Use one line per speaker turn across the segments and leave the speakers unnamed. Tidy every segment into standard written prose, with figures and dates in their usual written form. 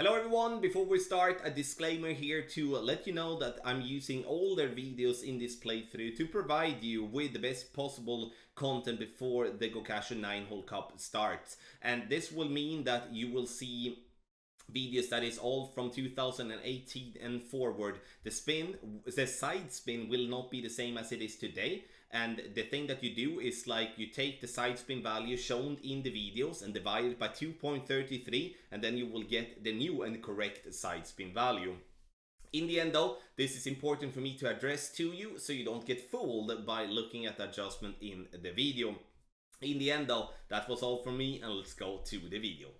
Hello everyone, before we start, a disclaimer here to let you know that I'm using older videos in this playthrough to provide you with the best possible content before the Gokasho 9-hole cup starts. And this will mean that you will see videos that is all from 2018 and forward. The side spin will not be the same as it is today. And the thing that you do is like you take the side spin value shown in the videos and divide it by 2.33, and then you will get the new and correct side spin value. In the end though, this is important for me to address to you so you don't get fooled by looking at the adjustment in the video. In the end though, that was all from me, and let's go to the video.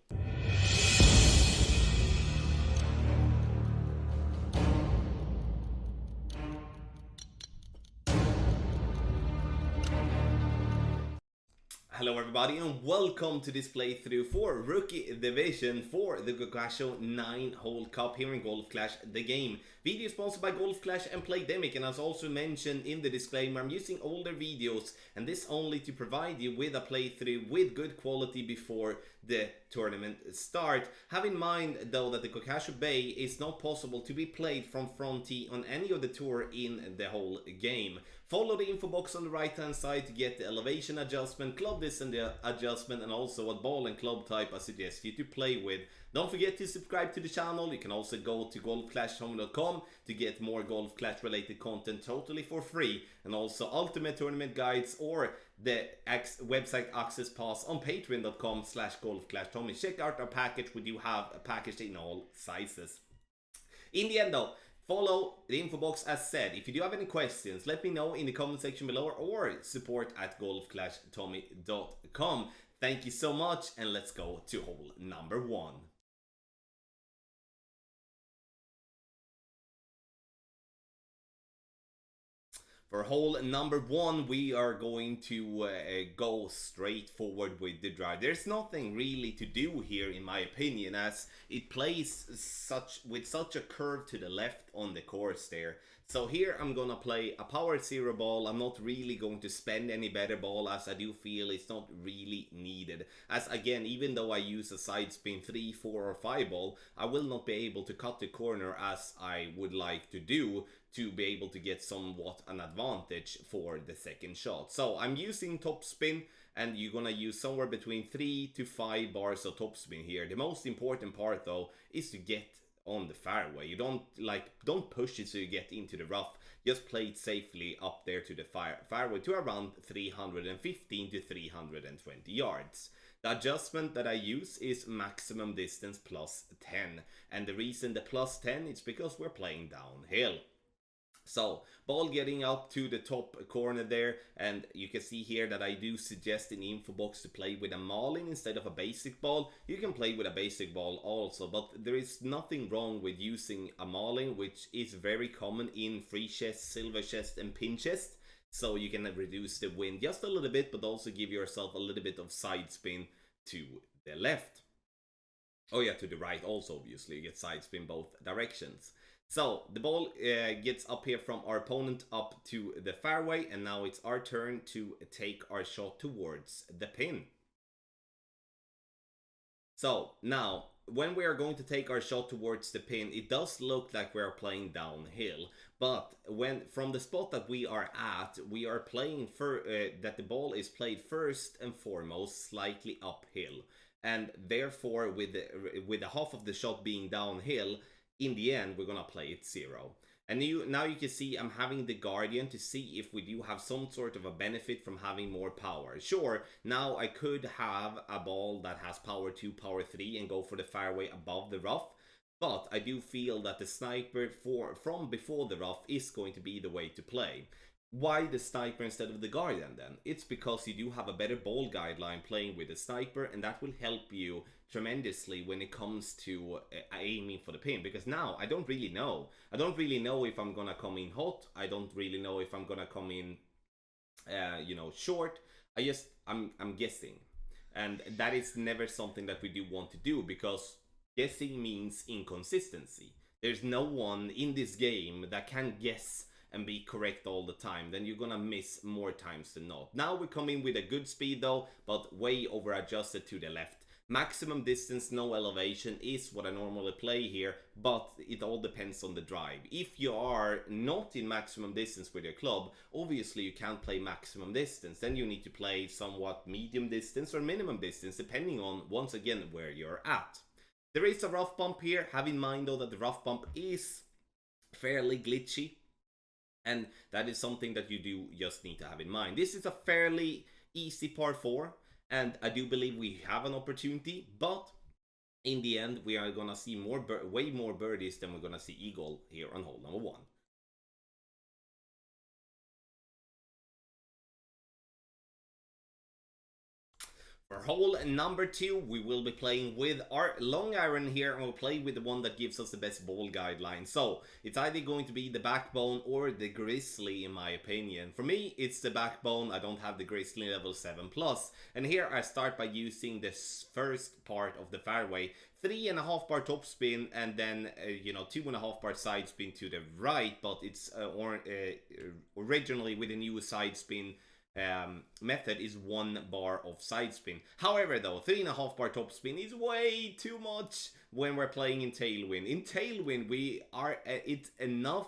Hello everybody and welcome to this playthrough for Rookie Division for the Gokasho 9-hole cup here in Golf Clash the game. Video sponsored by Golf Clash and Playdemic, and as also mentioned in the disclaimer, I'm using older videos and this only to provide you with a playthrough with good quality before the tournament start. Have in mind though that the Gokasho Bay is not possible to be played from front tee on any of the tour in the whole game. Follow the info box on the right hand side to get the elevation adjustment, club distance adjustment, and also what ball and club type I suggest you to play with. Don't forget to subscribe to the channel. You can also go to golfclashhome.com to get more Golf Clash related content totally for free, and also ultimate tournament guides or the website access pass on patreon.com/golfclashtommy. Check out our package. We do have a package in all sizes. In the end though, follow the info box as said. If you do have any questions, let me know in the comment section below or support at golfclashtommy.com. Thank you so much, and let's go to hole number 1. For hole number 1, we are going to go straight forward with the drive. There's nothing really to do here in my opinion, as it plays with such a curve to the left on the course there. So here I'm gonna play a power 0 ball. I'm not really going to spend any better ball, as I do feel it's not really needed. As again, even though I use a side spin 3, 4 or 5 ball, I will not be able to cut the corner as I would like to do to be able to get somewhat an advantage for the second shot. So I'm using top spin, and you're gonna use somewhere between 3 to 5 bars of top spin here. The most important part though is to get on the fairway. You don't push it so you get into the rough. Just play it safely up there to the fairway to around 315 to 320 yards. The adjustment that I use is maximum distance plus 10, and the reason the plus 10 is because we're playing downhill. So, ball getting up to the top corner there, and you can see here that I do suggest in the info box to play with a marlin instead of a basic ball. You can play with a basic ball also, but there is nothing wrong with using a marlin, which is very common in free chest, silver chest and pin chest. So you can reduce the wind just a little bit, but also give yourself a little bit of side spin to the left. Oh yeah, to the right also, obviously. You get side spin both directions. So the ball gets up here from our opponent up to the fairway, and now it's our turn to take our shot towards the pin. So now, when we are going to take our shot towards the pin, it does look like we are playing downhill, but when from the spot that we are at, we are playing that the ball is played first and foremost slightly uphill, and therefore with the half of the shot being downhill, in the end we're gonna play it 0. And now you can see I'm having the Guardian to see if we do have some sort of a benefit from having more power. Sure, now I could have a ball that has power 2, power 3 and go for the fairway above the rough, but I do feel that the sniper from before the rough is going to be the way to play. Why the sniper instead of the Guardian then? It's because you do have a better ball guideline playing with the sniper, and that will help you tremendously when it comes to aiming for the pin, because now I don't really know. I don't really know if I'm gonna come in hot. I don't really know if I'm gonna come in short. I'm guessing, and that is never something that we do want to do, because guessing means inconsistency. There's no one in this game that can guess and be correct all the time. Then you're gonna miss more times than not. Now we come in with a good speed though, but way over adjusted to the left. Maximum distance, no elevation is what I normally play here, but it all depends on the drive. If you are not in maximum distance with your club, obviously you can't play maximum distance. Then you need to play somewhat medium distance or minimum distance, depending on, once again, where you're at. There is a rough bump here. Have in mind though that the rough bump is fairly glitchy, and that is something that you do just need to have in mind. This is a fairly easy par 4, and I do believe we have an opportunity, but in the end we are gonna see way more birdies than we're gonna see eagle here on hole number 1. For hole number 2, we will be playing with our long iron here, and we'll play with the one that gives us the best ball guideline. So it's either going to be the backbone or the grizzly, in my opinion. For me, it's the backbone. I don't have the grizzly level 7+. And here I start by using this first part of the fairway. 3.5 bar topspin, and then 2.5 bar side spin to the right, but it's originally with a new side spin method is 1 bar of side spin. However though, 3.5 bar top spin is way too much when we're playing in tailwind. In tailwind we are it's enough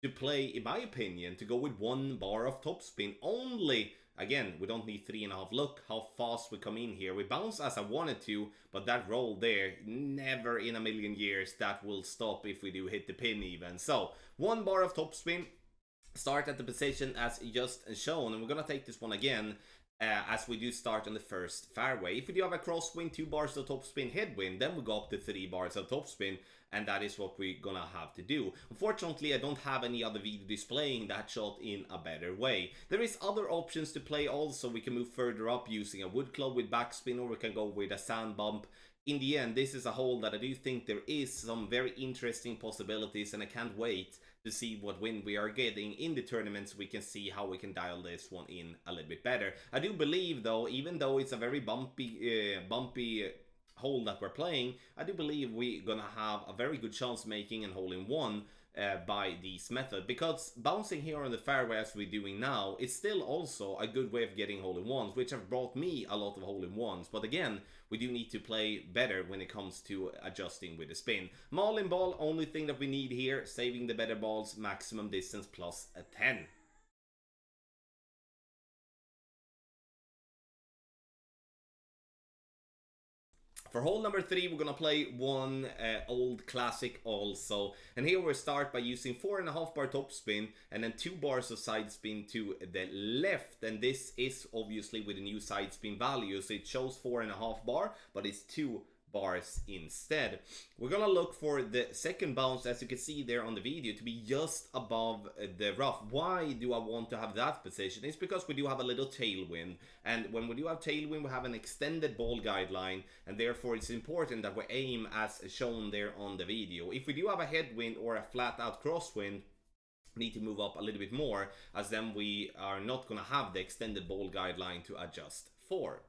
to play, in my opinion, to go with 1 bar of top spin only. Again, we don't need 3.5. Look how fast we come in here. We bounce as I wanted to, but that roll there, never in a million years that will stop if we do hit the pin even. So 1 bar of top spin. Start at the position as just shown, and we're gonna take this one again as we do start on the first fairway. If we do have a crosswind, 2 bars of topspin headwind, then we go up to 3 bars of topspin, and that is what we're gonna have to do. Unfortunately, I don't have any other video displaying that shot in a better way. There is other options to play also. We can move further up using a wood club with backspin, or we can go with a sand bump. In the end, this is a hole that I do think there is some very interesting possibilities, and I can't wait to see what wind we are getting in the tournaments. We can see how we can dial this one in a little bit better. I do believe though, even though it's a very bumpy hole that we're playing, I do believe we're gonna have a very good chance making an hole in one by this method, because bouncing here on the fairway as we're doing now is still also a good way of getting hole-in-ones, which have brought me a lot of hole-in-ones. But again, we do need to play better when it comes to adjusting with the spin. Marlin ball, only thing that we need here, saving the better balls, maximum distance plus a 10. For hole number 3, we're gonna play one old classic also, and here we'll start by using 4.5 bar top spin and then 2 bars of side spin to the left, and this is obviously with the new side spin value, so it shows 4.5 bar, but it's 2 bars instead. We're gonna look for the second bounce, as you can see there on the video, to be just above the rough. Why do I want to have that position? It's because we do have a little tailwind, and when we do have tailwind we have an extended ball guideline, and therefore it's important that we aim as shown there on the video. If we do have a headwind or a flat out crosswind, need to move up a little bit more, as then we are not gonna have the extended ball guideline to adjust for.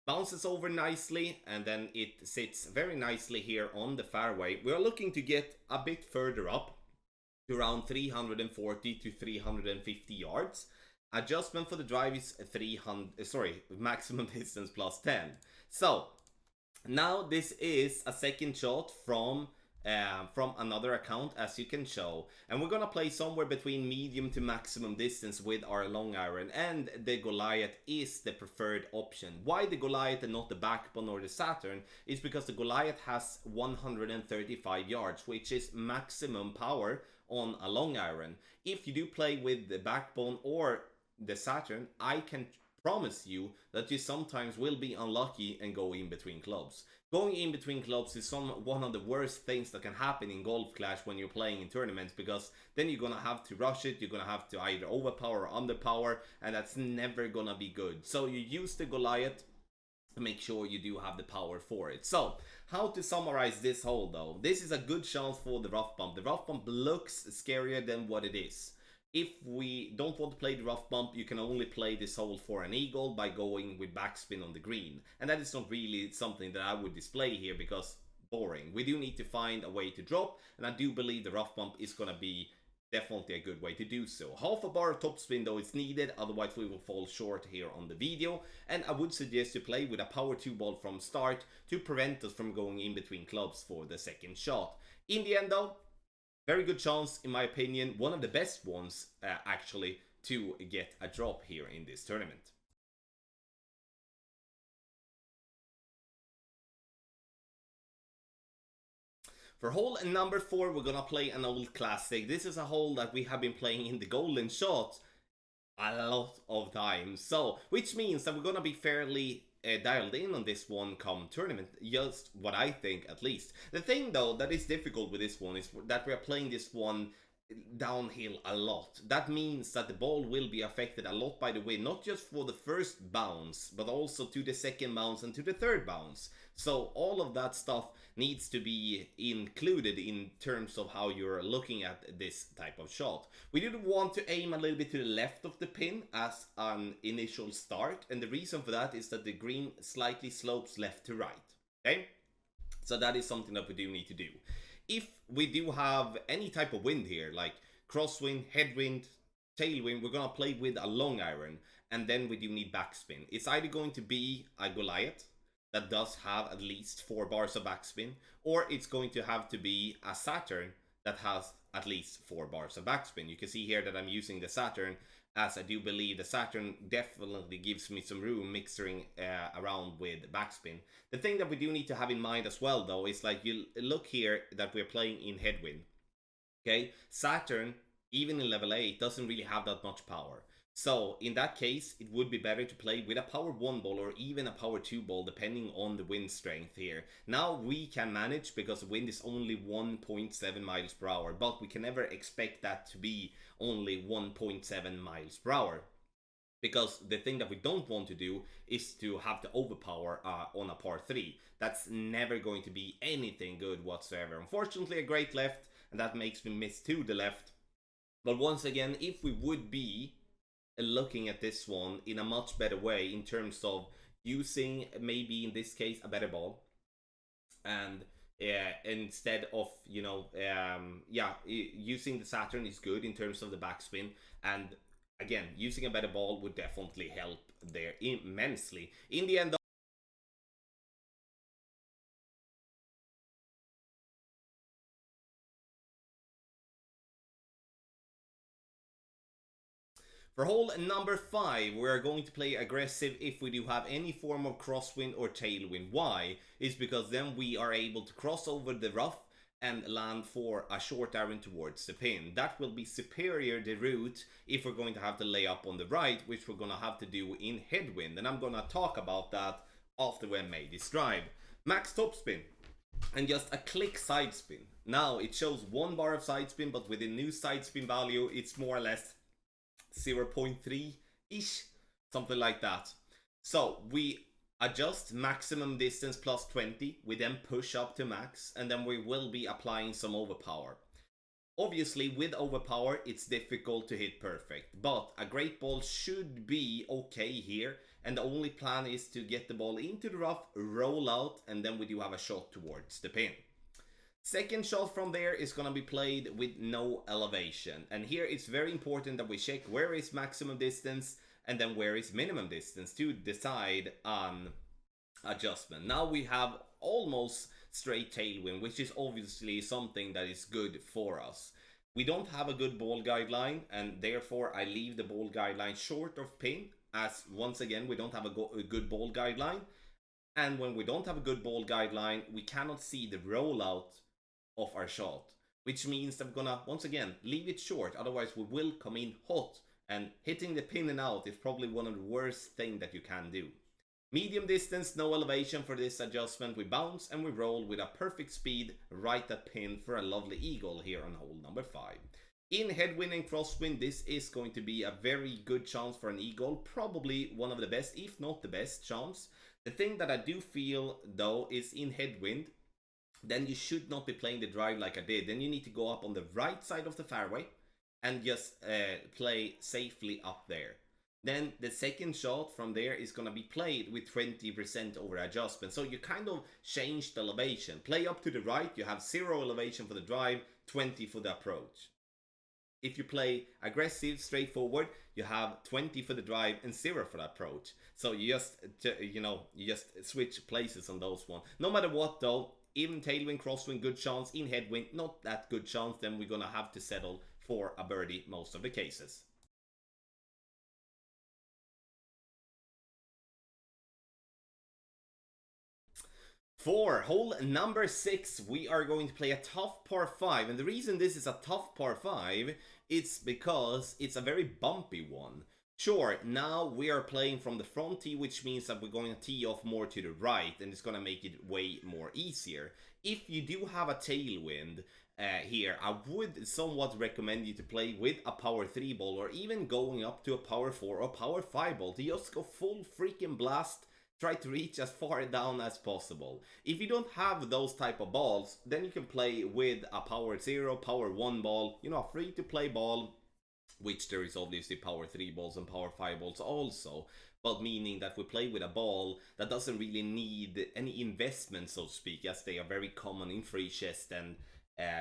Bounces over nicely, and then it sits very nicely here on the fairway. We are looking to get a bit further up to around 340 to 350 yards. Adjustment for the drive is maximum distance plus 10. So now this is a second shot from another account, as you can show, and we're gonna play somewhere between medium to maximum distance with our long iron, and the Goliath is the preferred option. Why the Goliath and not the backbone or the Saturn is because the Goliath has 135 yards, which is maximum power on a long iron. If you do play with the backbone or the Saturn, I can promise you that you sometimes will be unlucky and go in between clubs. Going in between clubs is one of the worst things that can happen in Golf Clash when you're playing in tournaments, because then you're gonna have to rush it, you're gonna have to either overpower or underpower, and that's never gonna be good. So you use the Goliath to make sure you do have the power for it. So how to summarize this hole though? This is a good chance for the rough bump. The rough bump looks scarier than what it is. If we don't want to play the rough bump, you can only play this hole for an eagle by going with backspin on the green. And that is not really something that I would display here, because boring. We do need to find a way to drop, and I do believe the rough bump is going to be definitely a good way to do so. Half a bar of topspin though is needed, otherwise we will fall short here on the video, and I would suggest you play with a power 2 ball from start to prevent us from going in between clubs for the second shot. In the end though, very good chance, in my opinion, one of the best ones actually, to get a drop here in this tournament. For hole number 4, we're gonna play an old classic. This is a hole that we have been playing in the golden shot a lot of times. So, which means that we're gonna be fairly dialed in on this one come tournament, just what I think at least. The thing though that is difficult with this one is that we're playing this one downhill a lot. That means that the ball will be affected a lot by the wind, not just for the first bounce, but also to the second bounce and to the third bounce. So all of that stuff needs to be included in terms of how you're looking at this type of shot. We do want to aim a little bit to the left of the pin as an initial start, and the reason for that is that the green slightly slopes left to right. Okay, so that is something that we do need to do. If we do have any type of wind here, like crosswind, headwind, tailwind, we're gonna play with a long iron, and then we do need backspin. It's either going to be a Goliath that does have at least 4 bars of backspin, or it's going to have to be a Saturn that has at least 4 bars of backspin. You can see here that I'm using the Saturn, as I do believe the Saturn definitely gives me some room mixing around with backspin. The thing that we do need to have in mind as well though is, like, you look here that we're playing in headwind. Okay, Saturn, even in level 8, doesn't really have that much power. So in that case, it would be better to play with a power 1 ball or even a power 2 ball, depending on the wind strength here. Now we can manage because the wind is only 1.7 miles per hour, but we can never expect that to be only 1.7 miles per hour. Because the thing that we don't want to do is to have to overpower on a par 3. That's never going to be anything good whatsoever. Unfortunately, a great left, and that makes me miss to the left. But once again, if we would be looking at this one in a much better way in terms of using, maybe in this case, a better ball, and instead of, you know, using the Saturn is good in terms of the backspin, and again, using a better ball would definitely help there immensely. In the end, for hole number 5, we are going to play aggressive if we do have any form of crosswind or tailwind. Why? Is because then we are able to cross over the rough and land for a short iron towards the pin. That will be superior the route if we're going to have to lay up on the right, which we're going to have to do in headwind. And I'm going to talk about that after we made this drive. Max topspin and just a click side spin. Now it shows 1 bar of side spin, but with the new side spin value, it's more or less 0.3-ish, something like that. So we adjust maximum distance plus 20, we then push up to max, and then we will be applying some overpower. Obviously, with overpower, it's difficult to hit perfect, but a great ball should be okay here, and the only plan is to get the ball into the rough, roll out, and then we do have a shot towards the pin. Second shot from there is going to be played with no elevation, and here it's very important that we check where is maximum distance and then where is minimum distance to decide on adjustment. Now we have almost straight tailwind, which is obviously something that is good for us. We don't have a good ball guideline, and therefore I leave the ball guideline short of pin, as once again we don't have a good ball guideline, and when we don't have a good ball guideline, we cannot see the rollout of our shot, which means that we're gonna once again leave it short, otherwise we will come in hot, and hitting the pin and out is probably one of the worst things that you can do. Medium distance, no elevation for this adjustment. We bounce and we roll with a perfect speed right at pin for a lovely eagle here on hole number 5. In headwind and crosswind, this is going to be a very good chance for an eagle, probably one of the best, if not the best chance. The thing that I do feel though is in headwind, then you should not be playing the drive like I did. Then you need to go up on the right side of the fairway and just play safely up there. Then the second shot from there is going to be played with 20% over adjustment. So you kind of change the elevation. Play up to the right, you have 0 elevation for the drive, 20 for the approach. If you play aggressive, straightforward, you have 20 for the drive and 0 for the approach. So you just switch places on those one. No matter what though, even tailwind, crosswind, good chance. In headwind, not that good chance. Then we're gonna have to settle for a birdie most of the cases. For hole number 6, we are going to play a tough par 5. And the reason this is a tough par 5, it's because it's a very bumpy one. Sure, now we are playing from the front tee, which means that we're going to tee off more to the right, and it's going to make it way more easier. If you do have a tailwind here, I would somewhat recommend you to play with a power 3 ball, or even going up to a power 4 or power 5 ball to just go full freaking blast. Try to reach as far down as possible. If you don't have those type of balls, then you can play with a power 0, power 1 ball, you know, a free to play ball, which there is obviously power 3 balls and power 5 balls also, but meaning that we play with a ball that doesn't really need any investment, so to speak, as they are very common in free chest and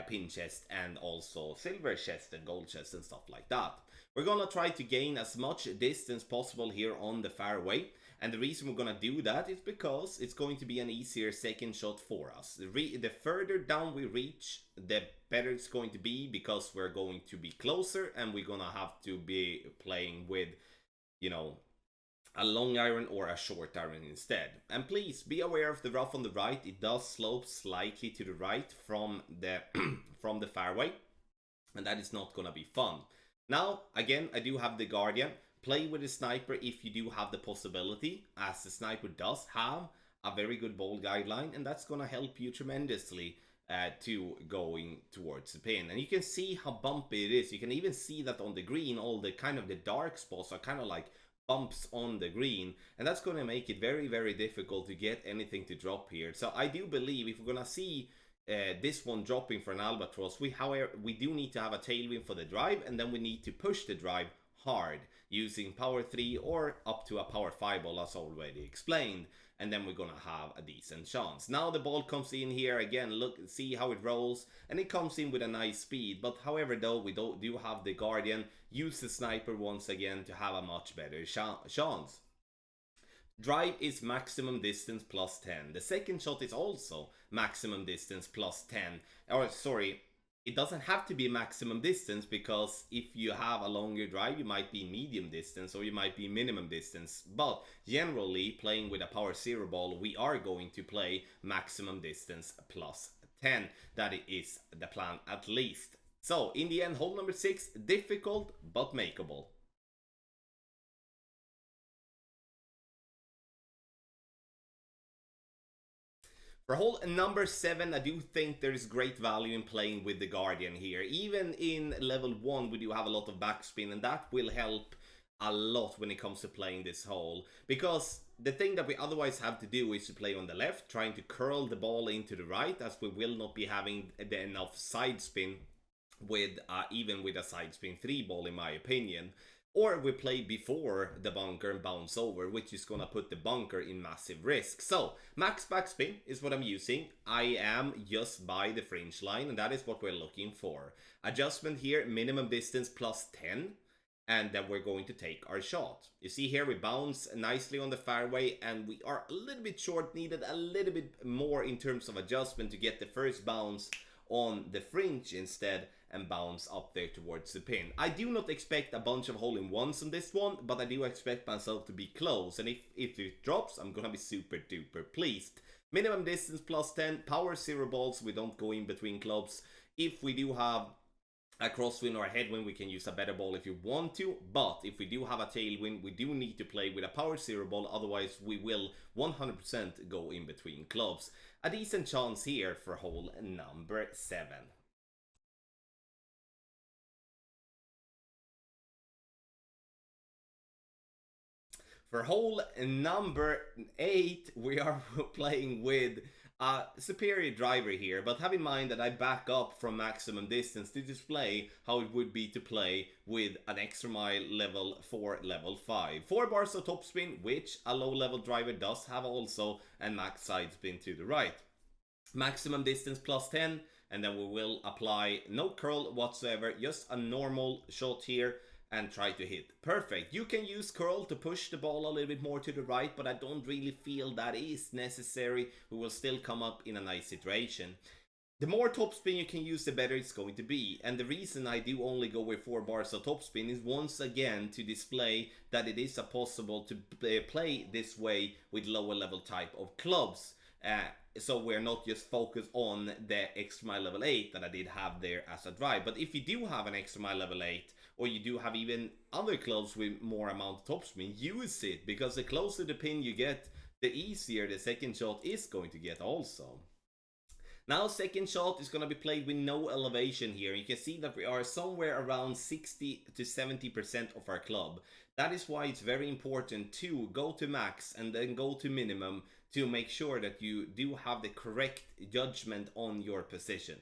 pin chest, and also silver chest and gold chest and stuff like that. We're gonna try to gain as much distance possible here on the fairway. And the reason we're going to do that is because it's going to be an easier second shot for us. The further down we reach, the better it's going to be, because we're going to be closer and we're going to have to be playing with, you know, a long iron or a short iron instead. And please be aware of the rough on the right. It does slope slightly to the right from the from the fairway, and that is not going to be fun. Now, again, I do have the Guardian. Play with the sniper if you do have the possibility, as the sniper does have a very good ball guideline, and that's going to help you tremendously to going towards the pin. And you can see how bumpy it is. You can even see that on the green, all the kind of the dark spots are kind of like bumps on the green, and that's going to make it very, very difficult to get anything to drop here. So I do believe if we're going to see this one dropping for an albatross, however, we do need to have a tailwind for the drive, and then we need to push the drive hard using power 3 or up to a power 5 ball, as already explained, and then we're gonna have a decent chance. Now the ball comes in here again, look, see how it rolls, and it comes in with a nice speed. But however though, we do have the Guardian, use the sniper once again to have a much better chance. Drive is maximum distance plus 10. The second shot is also maximum distance plus 10. Or sorry, it doesn't have to be maximum distance, because if you have a longer drive, you might be medium distance or you might be minimum distance. But generally, playing with a power 0 ball, we are going to play maximum distance plus 10. That is the plan, at least. So, in the end, hole number 6, difficult but makeable. For hole number 7, I do think there is great value in playing with the Guardian here. Even in level 1, we do have a lot of backspin, and that will help a lot when it comes to playing this hole. Because the thing that we otherwise have to do is to play on the left, trying to curl the ball into the right, as we will not be having enough side spin with even with a side spin 3 ball, in my opinion. Or we play before the bunker and bounce over, which is gonna put the bunker in massive risk. So, max backspin is what I'm using. I am just by the fringe line, and that is what we're looking for. Adjustment here, minimum distance plus 10, and then we're going to take our shot. You see here, we bounce nicely on the fairway, and we are a little bit short, needed a little bit more in terms of adjustment to get the first bounce on the fringe instead, and bounce up there towards the pin. I do not expect a bunch of hole-in-ones on this one, but I do expect myself to be close, and if it drops, I'm gonna be super duper pleased. Minimum distance plus 10, power 0 balls, we don't go in between clubs. If we do have a crosswind or a headwind, we can use a better ball if you want to, but if we do have a tailwind, we do need to play with a power 0 ball, otherwise we will 100% go in between clubs. A decent chance here for hole number 7. For hole number 8, we are playing with a superior driver here, but have in mind that I back up from maximum distance to display how it would be to play with an extra mile level 4, level 5. 4 bars of topspin, which a low level driver does have also, and max side spin to the right. Maximum distance plus 10, and then we will apply no curl whatsoever, just a normal shot here and try to hit. Perfect. You can use curl to push the ball a little bit more to the right, but I don't really feel that is necessary. We will still come up in a nice situation. The more topspin you can use, the better it's going to be. And the reason I do only go with 4 bars of topspin is once again to display that it is possible to play this way with lower level type of clubs. So we're not just focused on the extra mile level 8 that I did have there as a drive. But if you do have an extra mile level 8, or you do have even other clubs with more amount of topspin, use it, because the closer the pin you get, the easier the second shot is going to get also. Now second shot is going to be played with no elevation here. You can see that we are somewhere around 60 to 70% of our club. That is why it's very important to go to max and then go to minimum to make sure that you do have the correct judgment on your position.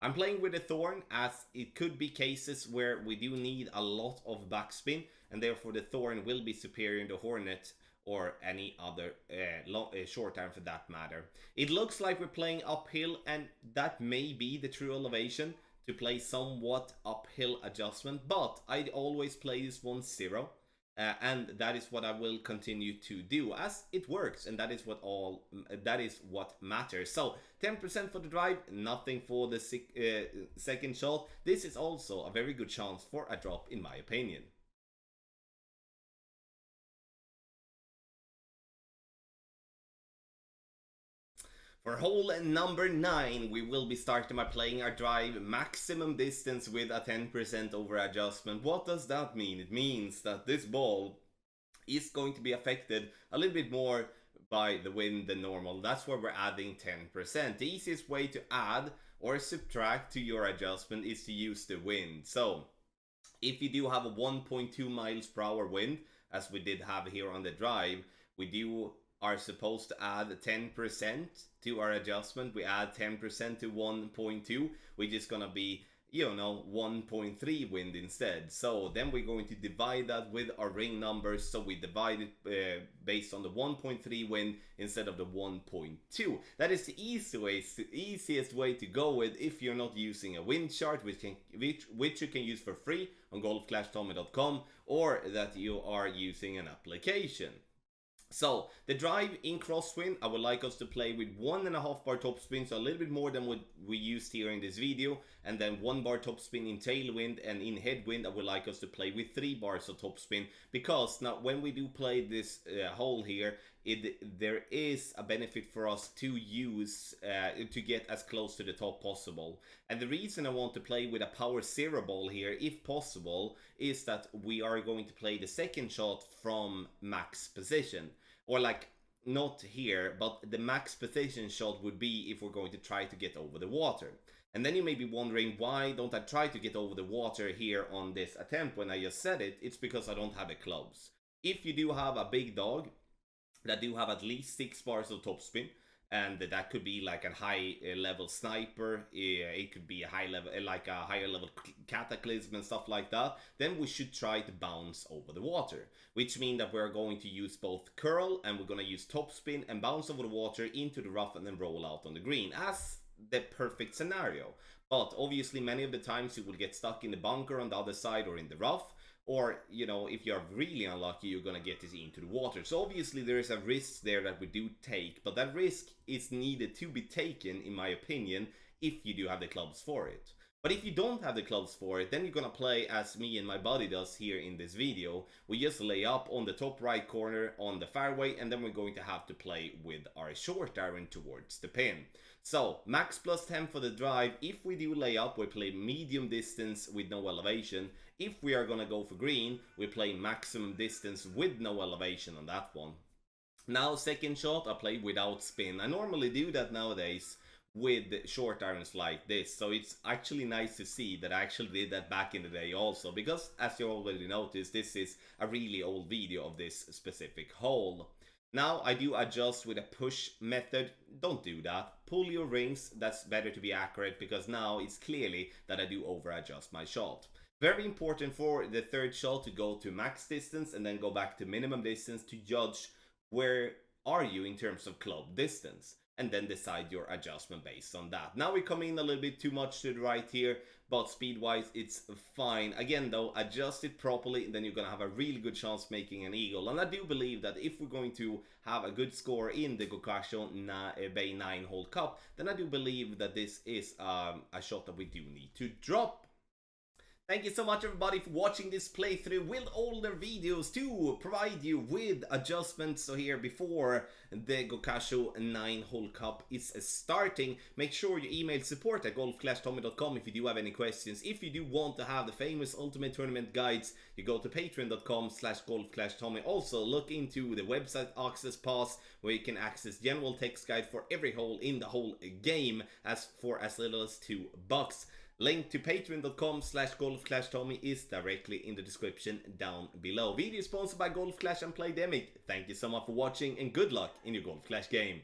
I'm playing with a thorn, as it could be cases where we do need a lot of backspin, and therefore the thorn will be superior to hornet or any other short iron for that matter. It looks like we're playing uphill, and that may be the true elevation to play somewhat uphill adjustment, but I always play this 1-0. And that is what I will continue to do, as it works, and that is what matters. So 10% for the drive, nothing for the second shot. This is also a very good chance for a drop, in my opinion. For hole number 9, we will be starting by playing our drive maximum distance with a 10% over adjustment. What does that mean? It means that this ball is going to be affected a little bit more by the wind than normal. That's where we're adding 10%. The easiest way to add or subtract to your adjustment is to use the wind. So if you do have a 1.2 miles per hour wind, as we did have here on the drive, we are supposed to add 10% to our adjustment. We add 10% to 1.2, which is gonna be, 1.3 wind instead. So then we're going to divide that with our ring numbers. So we divide it based on the 1.3 wind instead of the 1.2. That is the easiest way to go with if you're not using a wind chart, which you can use for free on golfclashtommy.com, or that you are using an application. So the drive in crosswind, I would like us to play with 1.5 bar topspin, so a little bit more than what we used here in this video, and then 1 bar topspin in tailwind, and in headwind I would like us to play with 3 bars of topspin, because now when we do play this hole here, there is a benefit for us to use to get as close to the top possible. And the reason I want to play with a power 0 ball here, if possible, is that we are going to play the second shot from max position. Or like, not here, but the max position shot would be if we're going to try to get over the water. And then you may be wondering, why don't I try to get over the water here on this attempt when I just said it? It's because I don't have the clubs. If you do have a big dog that do have at least 6 bars of topspin, and that could be like a high level sniper, it could be a high level, like a higher level cataclysm and stuff like that, then we should try to bounce over the water, which means that we're going to use both curl, and we're going to use topspin and bounce over the water into the rough and then roll out on the green as the perfect scenario. But obviously many of the times you will get stuck in the bunker on the other side or in the rough, or if you're really unlucky, you're gonna get this into the water. So obviously there is a risk there that we do take, but that risk is needed to be taken, in my opinion, if you do have the clubs for it. But if you don't have the clubs for it, then you're gonna play as me and my buddy does here in this video. We just lay up on the top right corner on the fairway, and then we're going to have to play with our short iron towards the pin. So max plus 10 for the drive. If we do lay up, we play medium distance with no elevation. If we are gonna go for green, we play maximum distance with no elevation on that one. Now second shot, I play without spin. I normally do that nowadays with short irons like this, so it's actually nice to see that I actually did that back in the day also, because as you already noticed, this is a really old video of this specific hole. Now I do adjust with a push method. Don't do that. Pull your rings. That's better to be accurate, because now it's clearly that I do over adjust my shot. Very important for the third shot to go to max distance and then go back to minimum distance to judge where are you in terms of club distance. and then decide your adjustment based on that. Now we come in a little bit too much to the right here, but speed-wise, it's fine. Again, though, adjust it properly, then you're going to have a really good chance making an eagle. And I do believe that if we're going to have a good score in the Gokasho Bay 9-hole cup, then I do believe that this is a shot that we do need to drop. Thank you so much everybody for watching this playthrough with older videos to provide you with adjustments. So here before the Gokasho 9-hole cup is starting, make sure you email support@golfclashtommy.com if you do have any questions. If you do want to have the famous ultimate tournament guides, you go to patreon.com/golfclashtommy. Also look into the website access pass where you can access general text guide for every hole in the whole game for as little as $2. Link to patreon.com/golfclashtommy is directly in the description down below. Video sponsored by Golf Clash and Playdemic. Thank you so much for watching and good luck in your Golf Clash game.